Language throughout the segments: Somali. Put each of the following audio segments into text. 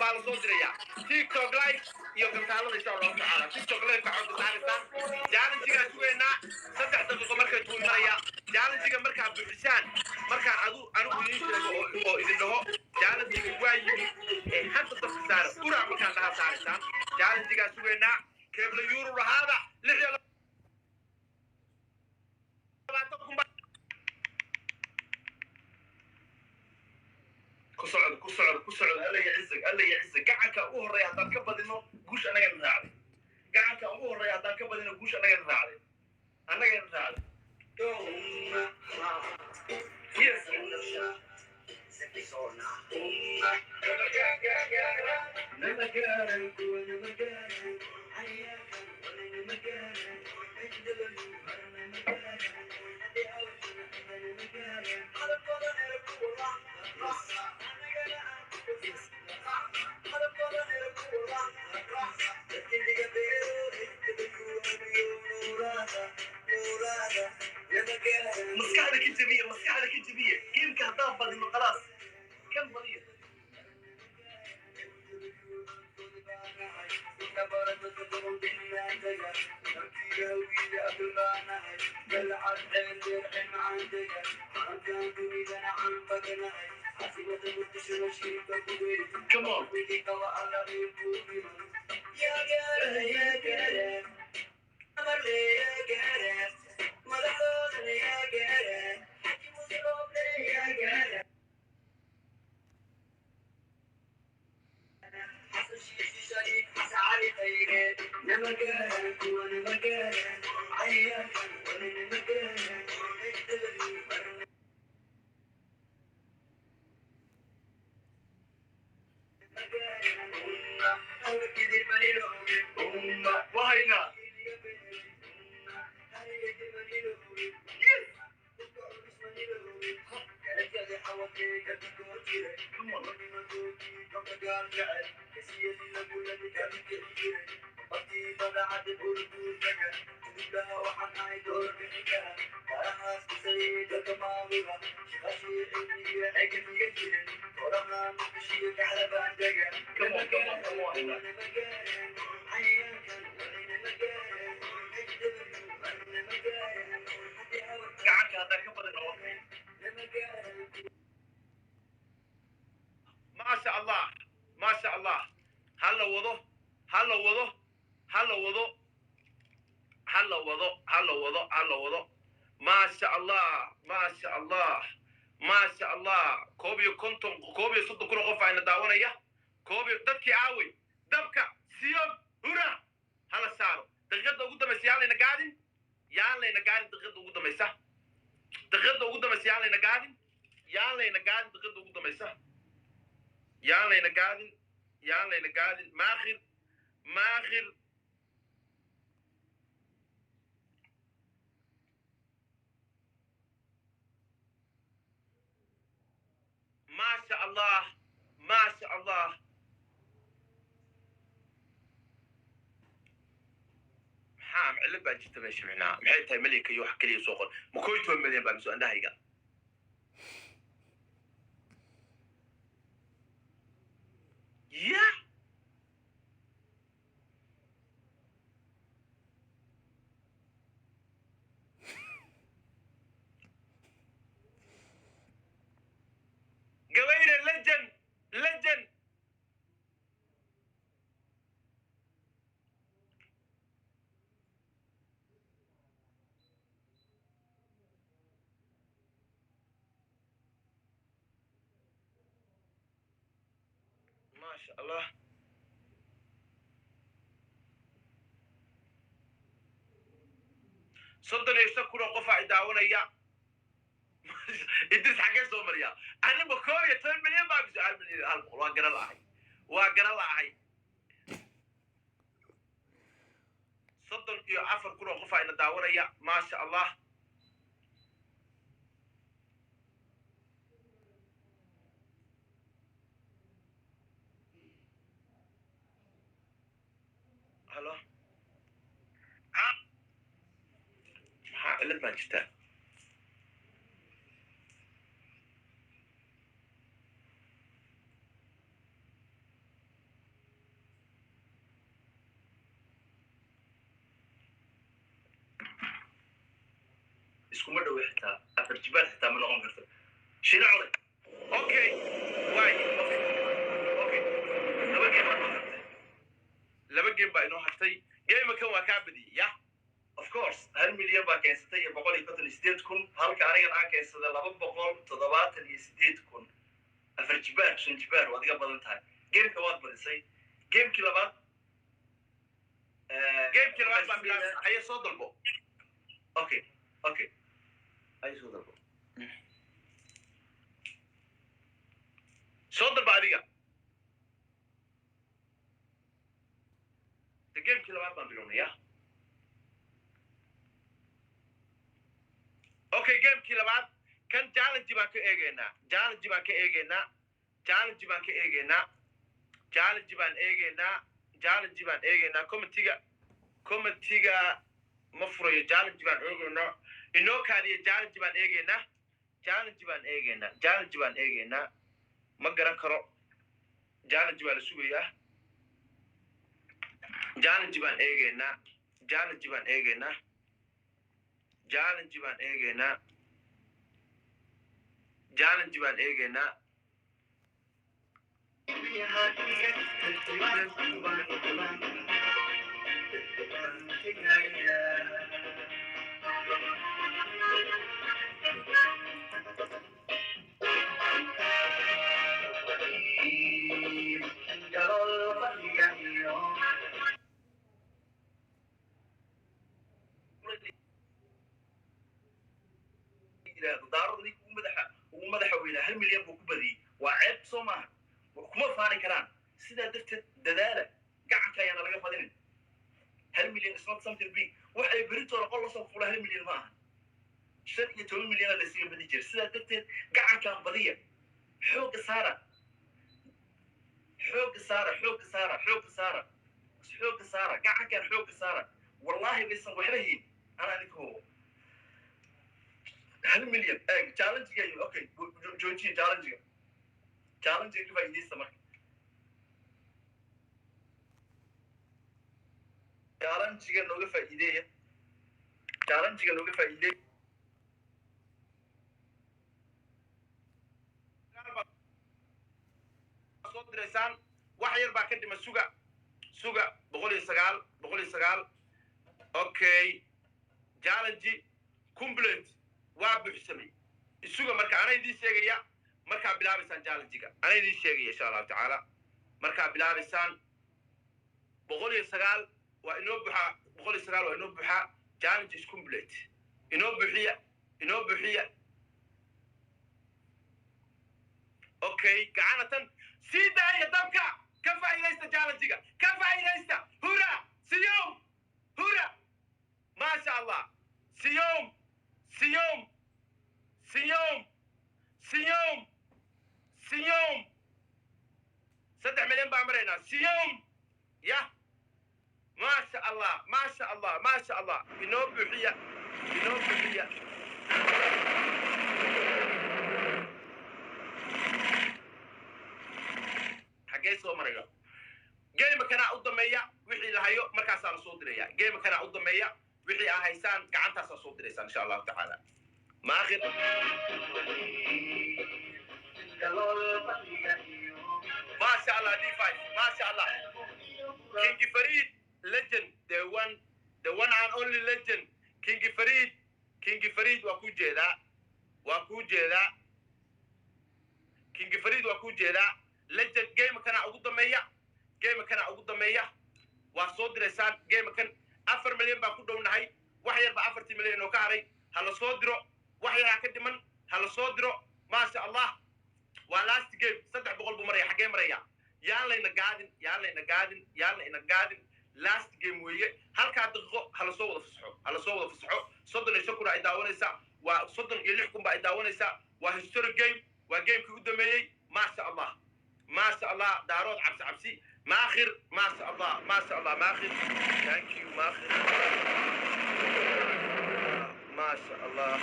baa la soo diraya TikTok live iyo gantaalada insha Allah taala TikTok live ka cod saaraysan challenge-ga sugeena 3 daqiiqo markay tuuraya challenge-ga markaa buuxisaan markaa anu idin sheego oo idin dhaho challenge-ga waa yimi hadda dadka saar ura markaa dhaha saaraysan challenge-ga sugeena كيبل يورو هذا لحية كسعد ألا يعزك قاعك أوه الرياض كبد إنه قوش أنا جن راعي قاعك أوه الرياض كبد إنه قوش أنا جن راعي يس مسكحلك انتبيه كيف كهطاف بدي خلاص كم بليه Come on. وهينا ما شاء الله ما شاء الله هلا وضو هلا وضو هلا وضو هلا وضو هلا وضو هلا وضو ما شاء الله ما شاء الله ما شاء الله كوبي كنتم كوبي صد كل قفا إن داونية كوبي دتك عاوي دبكة سيوم هنا هلا سارو تغدى قدام السيالة نقادين يالله نقادين تغدى قدام السه تغدى قدام السيالة نقادين يالله نقادين تغدى قدام السه يالله نقادين يالله نقادين ماخر ماخر ما شاء الله ما شاء الله محام علب باجت باش معنا محيتها ملك يوح كلي سوق مكويتو مليون بامسو عندها هيقا يا قوير لجن لجن ما شاء الله صدق يشتكوا قفا يداونيا إدريس حاجة سومريا أنا بكوي 10 مليون ما بيسأل من هالقول وقرا لاعي صدق يعفر كل قفا إن داونيا ما شاء الله هلا ها اللي مانشستر iskuma dhow xitaa afar jibaar xitaa ma noqon karto shina cole okay way okay laba game baa inoo hartay game kan waa kaa badiyey ya of course 1 milyan baa keensatay iyo 158,000 halka anigan aan keensaday 278,000 afar jibaar shan jibaar waad iga badan tahay gameka waad badisay gamekii labaad baa bilaabay haye soo dalbo okay haye soo dalbo adiga gamekii labaad baan bilownaya okay gamekii labaad kan challenge baan ka eegeynaa committee-ga ma furayo challenge baan eegeynaa inoo kaadiya challenge baan eegeynaa ma garan karo challenge baa la sugayaa challenge baan eegeynaa daaradii ugu madaxa weynaa 1 milyan buu ku badiyey waa ceeb soo maaha kuma faani karaan sidaa darteed dadaala gacanka ayaana laga badinin 1 milyan is not something big wax ay beritooda qol lasoo fula 1 milyan ma aha 15 milyan lasiga badi jira sidaa darteed gacankaan badiya xooga saara gacankaan xooga saara wallahi baysan waxba hiin anaa ninka hubo 1 milyan challenge-ga okay joojiye challenge-ga ka faa'iidaysta marka challenge-ga nooga faa'iideeya soo direysaan wax yar baa ka dhima suga 109 okay challenge complete waa buuxsamay isuga marka ana idin sheegaya marka bilaabaysaan challenge-ga ana idin sheegaya insha Allah taala marka bilaabaysaan 109 waa inoo buuxa challenge is complete inoo buuxiya okay gacanatan sida ya dabka ka faa'iideysta challenge-ga hura siyom ma sha Allah siyom 3 milyan baa maraynaa siyom ya ما شاء الله inoo buuxiya xagee soo maraya game kana u dameeya wixii la hayo markaasaa la soo diraya game kana u dameeya wixii aa haysaan gacantaasaa soo diraysaan insha Allah taala maakhir ما شاء الله D5 ما شاء الله King Farid legend the one and only legend King Farid waa ku jeedaa King Farid waa ku jeedaa legend game kana ugu dameeya waa soo direysaan game kan 4 milyan baa ku dhownahay wax yar ba 4 milyan oo ka haray hala soo diro wax yar ka dhiman hala soo diro ma sha Allah waa last game 300 buu maraya xagee maraya yaan layna gaadin last game weeye halka daqiiqo hala soo wada fasaxo 35 kun ay daawanaysa waa 36 kun ay daawanaysa waa history game waa gamekii u dameeyay ma sha Allah daarood cabsi maakhir ma sha Allah maakhir thank you maakhir ma sha Allah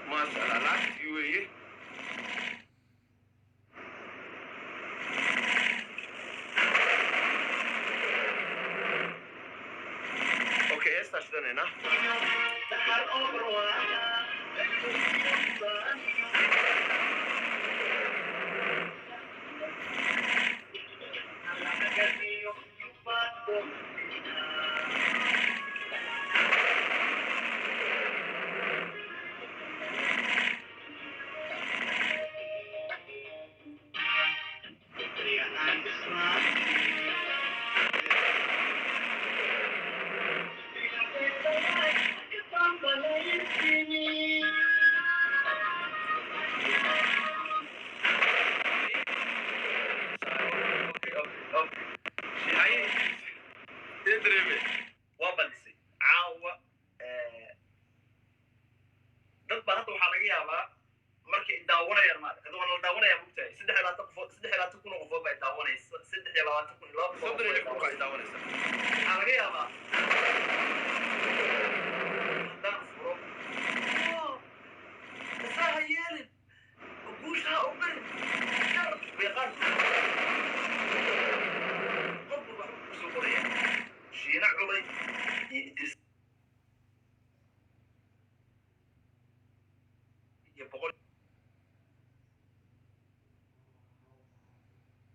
ما شاء الله last weeye waa badisay caawa dad baa hadda waxaa laga yaabaa markay daawanayaan maarka hadda waa la daawanayaa mugtahay 3,000 kun oo qofood baa daawanaysa 3,000 kun waxaa laga yaabaa haddaan furo asaha yeelin guushaa u garin beeqaan qofku waxba kusoo qoraya shiina culay iyo idris iyo boqol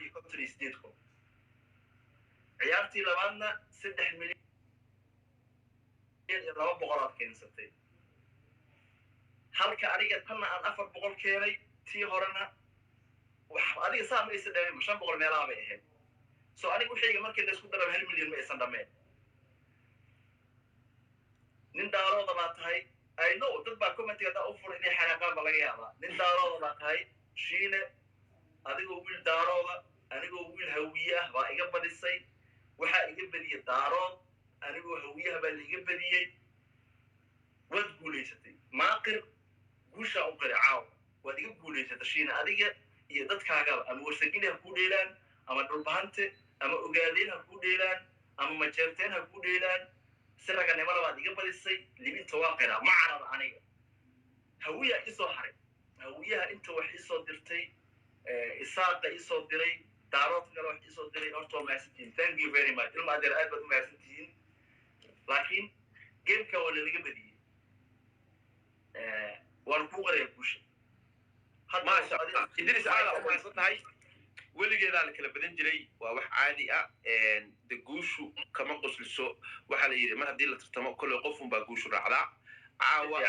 iyo 58 kun ciyaartii labaadna 3 milyan iyo 200 aad keensatay halka adiga tanna aan 400 keenay tii horena wax adiga saa ma aysan dhameyn 500 meelaha bay ahayd so aniga wixii markii la isku daro 1 milyan ma aysan dhameyn nin daarooda baa tahay I know dad baa commentiga taa u furay inay xanaaqaan ba laga yaabaa nin daarooda baa tahay shiine adigoo wiil daarooda anigoo wiil hawiye ah baa iga badisay waxaa iga badiyay daarood anigoo hawiyaha baa la iga badiyey waad guulaysatay maaqir guushaa u qiri caaw waad iga guulaysatay shiine adiga iyo dadkaagaba ama warsagini ha ku dheelaan ama dhulbahante ama ogaadeen ha ku dheelaan ama majeerteen ha ku dheelaan si raganimada baad iga badisay libinta waa qiraa ma carada aniga hawiyaa isoo haray hawiyaha inta wax isoo dirtay isaaqa isoo diray daaroodka kale wax isoo diray horta waa mahadsantihiin thank you very much ilma adeer aad baad u mahadsantihiin laakiin geemka waa lalaga badiyey waan kuu qarayaa guusha maasha allah idris aada u mahadsan tahay weligeedaa la kala badan jiray waa wax caadi ah de guushu kama qosliso waxaa la yidhi mar haddii la tartamo kolley qofunbaa guushu raacdaa caawa